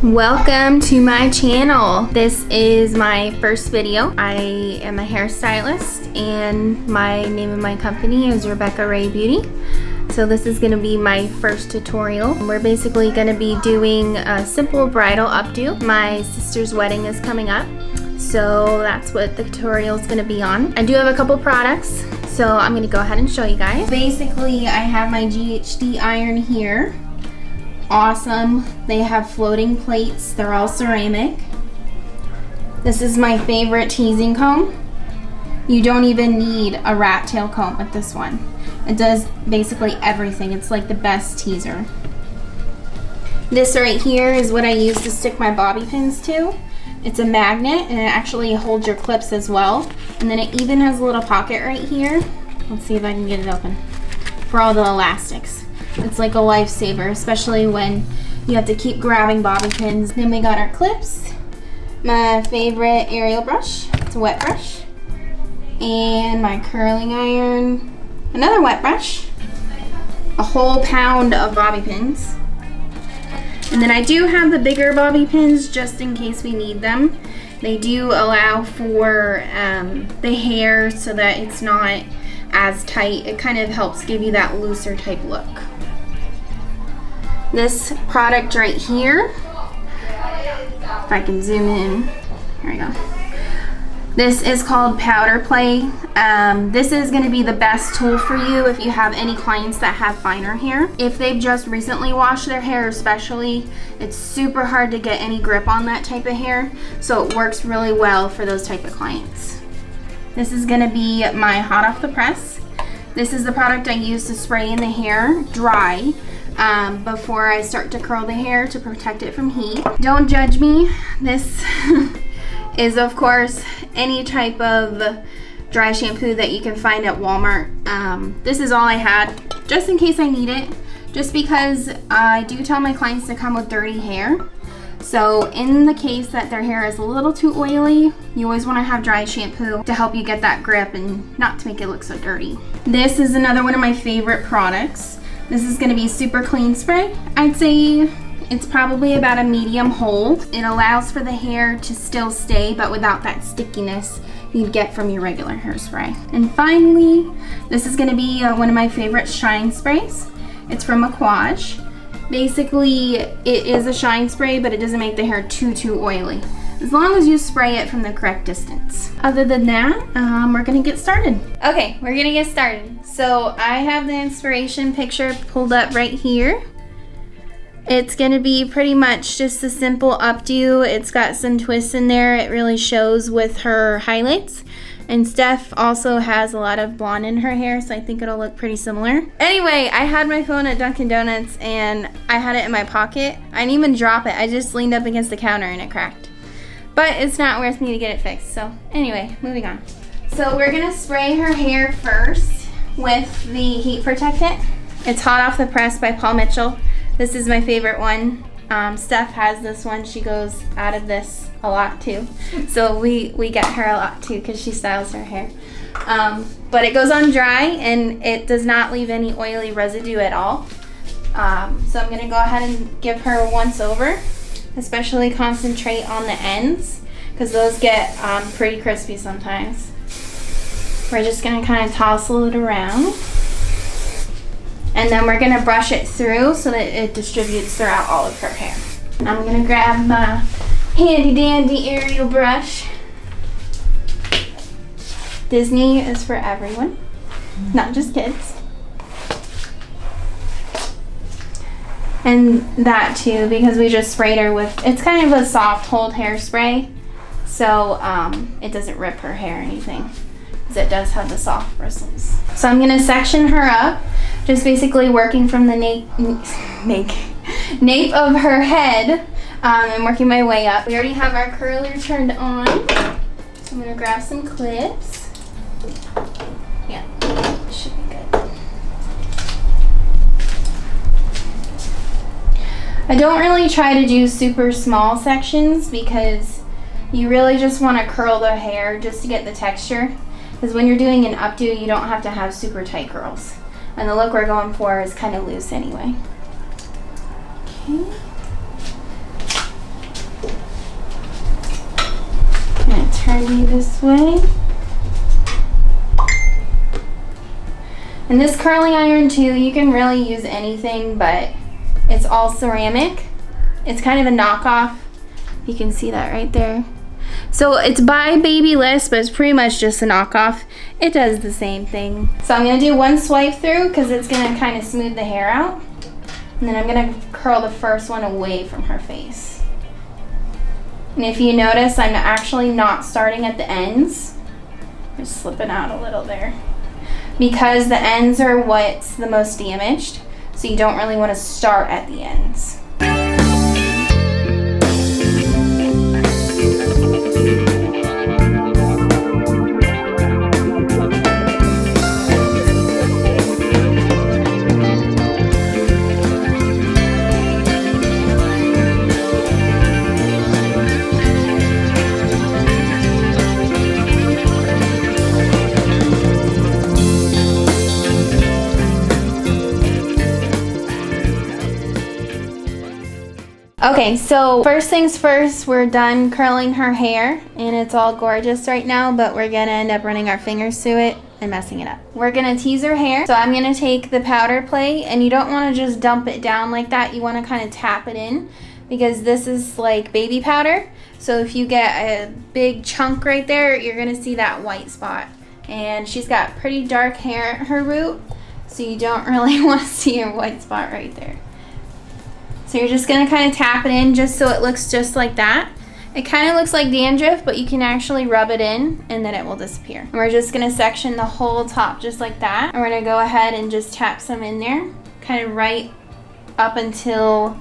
Welcome to my channel. This is my first video. I am a hairstylist and my name of my company is Rebecca Ray Beauty. So this is going to be my first tutorial. We're basically going to be doing a simple bridal updo. My sister's wedding is coming up, so that's what the tutorial is going to be on. I do have a couple products, so I'm going to go ahead and show you guys. Basically, I have my GHD iron here. Awesome. They have floating plates. They're all ceramic. This is my favorite teasing comb. You don't even need a rat tail comb with this one. It does basically everything. It's like the best teaser. This right here is what I use to stick my bobby pins to. It's a magnet and it actually holds your clips as well. And then it even has a little pocket right here. Let's see if I can get it open. For all the elastics. It's like a lifesaver, especially when you have to keep grabbing bobby pins. Then we got our clips, my favorite aerial brush, it's a wet brush, and my curling iron, another wet brush, a whole pound of bobby pins. And then I do have the bigger bobby pins just in case we need them. They do allow for the hair so that it's not as tight. It kind of helps give you that looser type look. This product right here, if I can zoom in, here we go. This is called Powder Play. This is going to be the best tool for you if you have any clients that have finer hair. If they've just recently washed their hair especially, it's super hard to get any grip on that type of hair, so it works really well for those type of clients. This is going to be my hot off the press. This is the product I use to spray in the hair dry before I start to curl the hair to protect it from heat. Don't judge me. This is of course any type of dry shampoo that you can find at Walmart. This is all I had just in case I need it, just because I do tell my clients to come with dirty hair. So in the case that their hair is a little too oily, you always want to have dry shampoo to help you get that grip and not to make it look so dirty. This is another one of my favorite products. This is going to be super clean spray. I'd say it's probably about a medium hold. It allows for the hair to still stay, but without that stickiness you'd get from your regular hairspray. And finally, this is going to be one of my favorite shine sprays. It's from Aquage. Basically, it is a shine spray, but it doesn't make the hair too oily, as long as you spray it from the correct distance. Other than that, we're gonna get started. Okay, we're gonna get started. So I have the inspiration picture pulled up right here. It's gonna be pretty much just a simple updo. It's got some twists in there. It really shows with her highlights. And Steph also has a lot of blonde in her hair, so I think it'll look pretty similar. Anyway, I had my phone at Dunkin' Donuts and I had it in my pocket. I didn't even drop it. I just leaned up against the counter and it cracked. But it's not worth me to get it fixed. So anyway, moving on. So we're gonna spray her hair first with the heat protectant. It's Hot Off the Press by Paul Mitchell. This is my favorite one. Steph has this one. She goes out of this a lot too. So we get her a lot too because she styles her hair. But it goes on dry and it does not leave any oily residue at all. So I'm gonna go ahead and give her a once over. Especially concentrate on the ends because those get pretty crispy sometimes. We're just gonna kind of tousle it around. And then we're gonna brush it through so that it distributes throughout all of her hair. I'm gonna grab my handy dandy aerial brush. Disney is for everyone, not just kids. And that too, because we just sprayed her with, it's kind of a soft hold hairspray, so it doesn't rip her hair or anything, because it does have the soft bristles. So I'm gonna section her up, just basically working from the nape of her head and working my way up. We already have our curler turned on, so I'm gonna grab some clips. Yeah, should be good. I don't really try to do super small sections because you really just want to curl the hair just to get the texture. Because when you're doing an updo, you don't have to have super tight curls. And the look we're going for is kind of loose anyway. Okay. Turn you this way. And this curling iron too, you can really use anything, but it's all ceramic. It's kind of a knockoff. You can see that right there. So it's by Babyliss, but it's pretty much just a knockoff. It does the same thing. So I'm gonna do one swipe through because it's gonna kind of smooth the hair out. And then I'm gonna curl the first one away from her face. And if you notice, I'm actually not starting at the ends. Just slipping out a little there. Because the ends are what's the most damaged, so you don't really want to start at the ends. Okay, so first things first, we're done curling her hair and it's all gorgeous right now, but we're gonna end up running our fingers through it and messing it up. We're gonna tease her hair. So I'm gonna take the powder play, and you don't wanna just dump it down like that. You wanna kind of tap it in because this is like baby powder. So if you get a big chunk right there, you're gonna see that white spot. And she's got pretty dark hair at her root, so you don't really wanna see her white spot right there. So you're just gonna kind of tap it in just so it looks just like that. It kind of looks like dandruff, but you can actually rub it in and then it will disappear. And we're just gonna section the whole top just like that. And we're gonna go ahead and just tap some in there, kind of right up until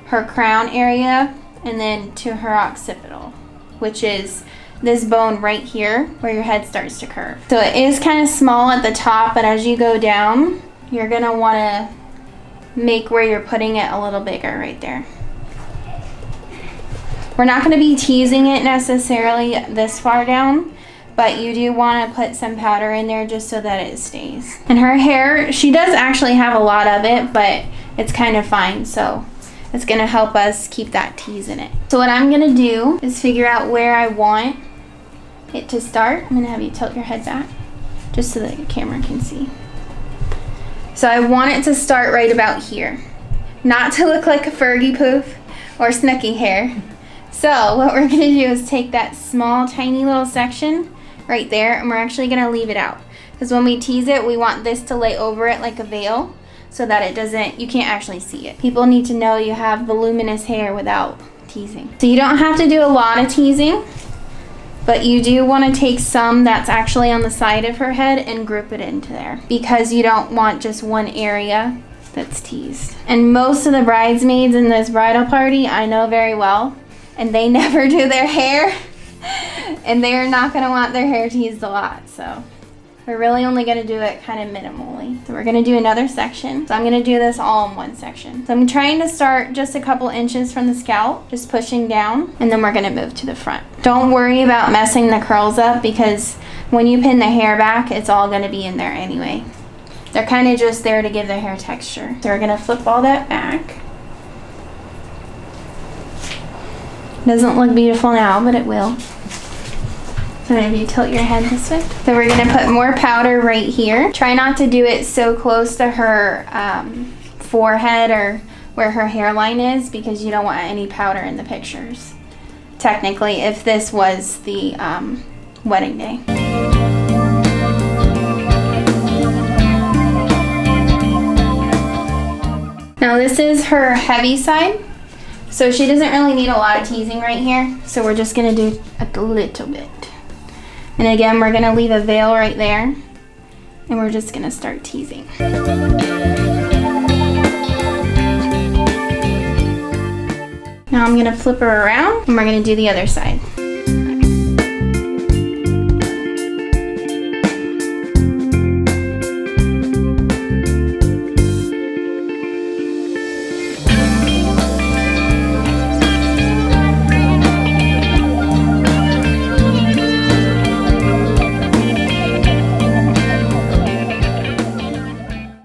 her crown area and then to her occipital, which is this bone right here where your head starts to curve. So it is kind of small at the top, but as you go down, you're gonna wanna make where you're putting it a little bigger right there. We're not going to be teasing it necessarily this far down, but you do want to put some powder in there just so that it stays. And her hair, she does actually have a lot of it, but it's kind of fine, so it's going to help us keep that tease in it. So what I'm going to do is figure out where I want it to start. I'm going to have you tilt your head back just so that the camera can see. So I want it to start right about here. Not to look like a Fergie poof or Snooki hair. So what we're gonna do is take that small, tiny little section right there, and we're actually gonna leave it out. Because when we tease it, we want this to lay over it like a veil so that it doesn't, you can't actually see it. People need to know you have voluminous hair without teasing. So you don't have to do a lot of teasing, but you do want to take some that's actually on the side of her head and group it into there because you don't want just one area that's teased. And most of the bridesmaids in this bridal party I know very well, and they never do their hair and they are not going to want their hair teased a lot. So we're really only going to do it kind of minimally. So we're going to do another section. So I'm going to do this all in one section. So I'm trying to start just a couple inches from the scalp, just pushing down, and then we're going to move to the front. Don't worry about messing the curls up because when you pin the hair back, it's all going to be in there anyway. They're kind of just there to give the hair texture. So we're going to flip all that back. Doesn't look beautiful now, but it will. So maybe you tilt your head this way. So we're gonna put more powder right here. Try not to do it so close to her forehead or where her hairline is because you don't want any powder in the pictures. Technically, if this was the wedding day. Now this is her heavy side. So she doesn't really need a lot of teasing right here. So we're just gonna do a little bit. And again, we're gonna leave a veil right there and we're just gonna start teasing. Now I'm gonna flip her around and we're gonna do the other side.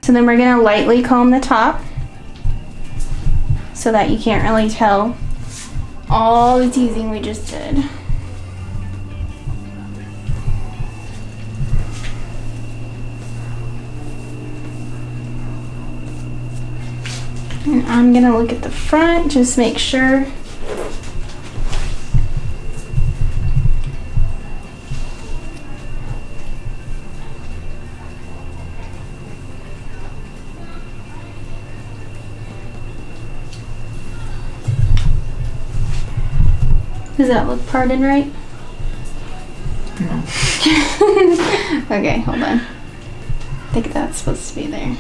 So then we're going to lightly comb the top so that you can't really tell all the teasing we just did. And I'm gonna look at the front, just make sure. Does that look parted right? No. Okay, hold on. I think that's supposed to be there.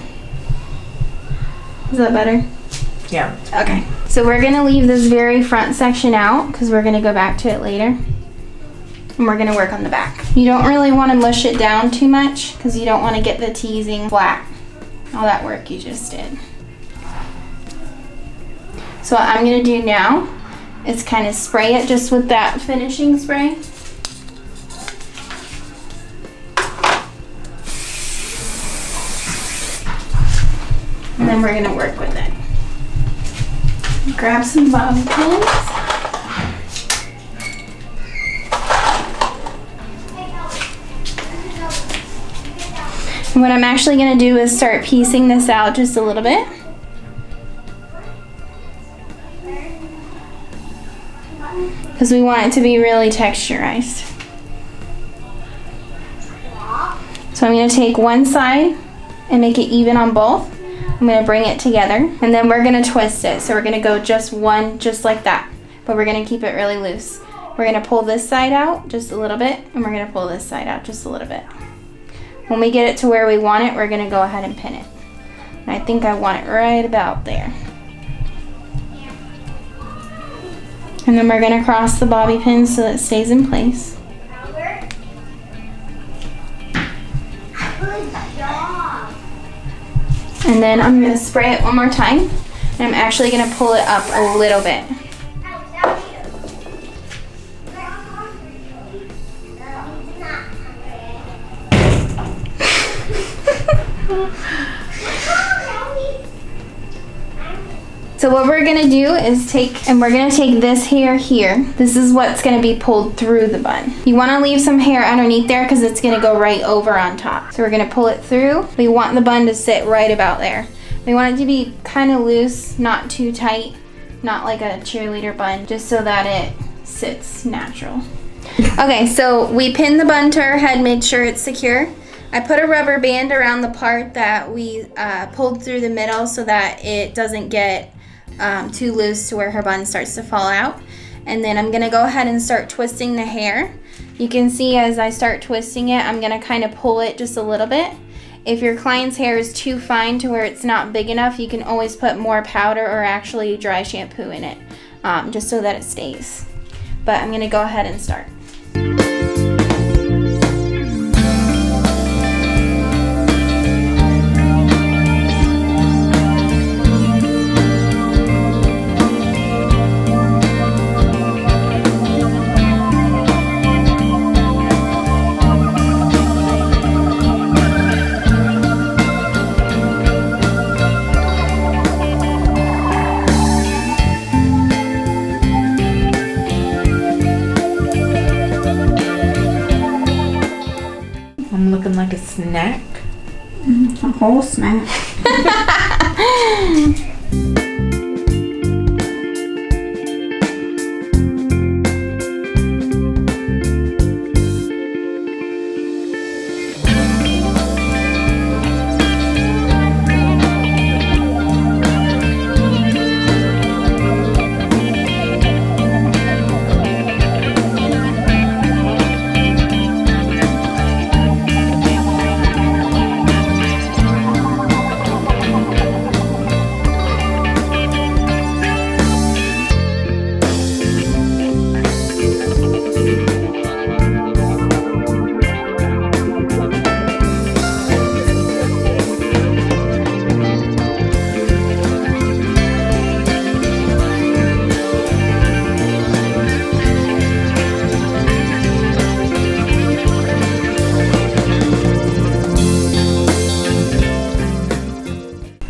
Is that better? Yeah. Okay. So we're gonna leave this very front section out because we're gonna go back to it later. And we're gonna work on the back. You don't really wanna mush it down too much because you don't wanna get the teasing flat. All that work you just did. So what I'm gonna do now is kind of spray it just with that finishing spray. And then we're gonna work with it. Grab some bobby pins. And what I'm actually gonna do is start piecing this out just a little bit. Because we want it to be really texturized. So I'm gonna take one side and make it even on both. I'm gonna bring it together and then we're gonna twist it. So we're gonna go just one, just like that, but we're gonna keep it really loose. We're gonna pull this side out just a little bit and we're gonna pull this side out just a little bit. When we get it to where we want it, we're gonna go ahead and pin it. And I think I want it right about there. And then we're gonna cross the bobby pin so that it stays in place. And then I'm gonna spray it one more time. And I'm actually gonna pull it up a little bit. So what we're gonna do is take this hair here. This is what's gonna be pulled through the bun. You wanna leave some hair underneath there because it's gonna go right over on top. So we're gonna pull it through. We want the bun to sit right about there. We want it to be kind of loose, not too tight, not like a cheerleader bun, just so that it sits natural. Okay, so we pinned the bun to her head, made sure it's secure. I put a rubber band around the part that we pulled through the middle so that it doesn't get too loose to where her bun starts to fall out. And then I'm gonna go ahead and start twisting the hair. You can see as I start twisting it, I'm gonna kind of pull it just a little bit. If your client's hair is too fine to where it's not big enough, you can always put more powder or actually dry shampoo in it, just so that it stays. But I'm gonna go ahead and start. I'm looking like a snack. A whole snack.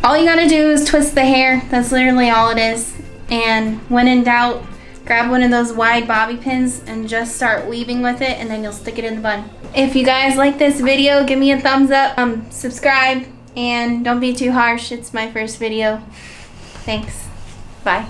All you gotta do is twist the hair. That's literally all it is. And when in doubt, grab one of those wide bobby pins and just start weaving with it, and then you'll stick it in the bun. If you guys like this video, give me a thumbs up, subscribe, and don't be too harsh. It's my first video. Thanks. Bye.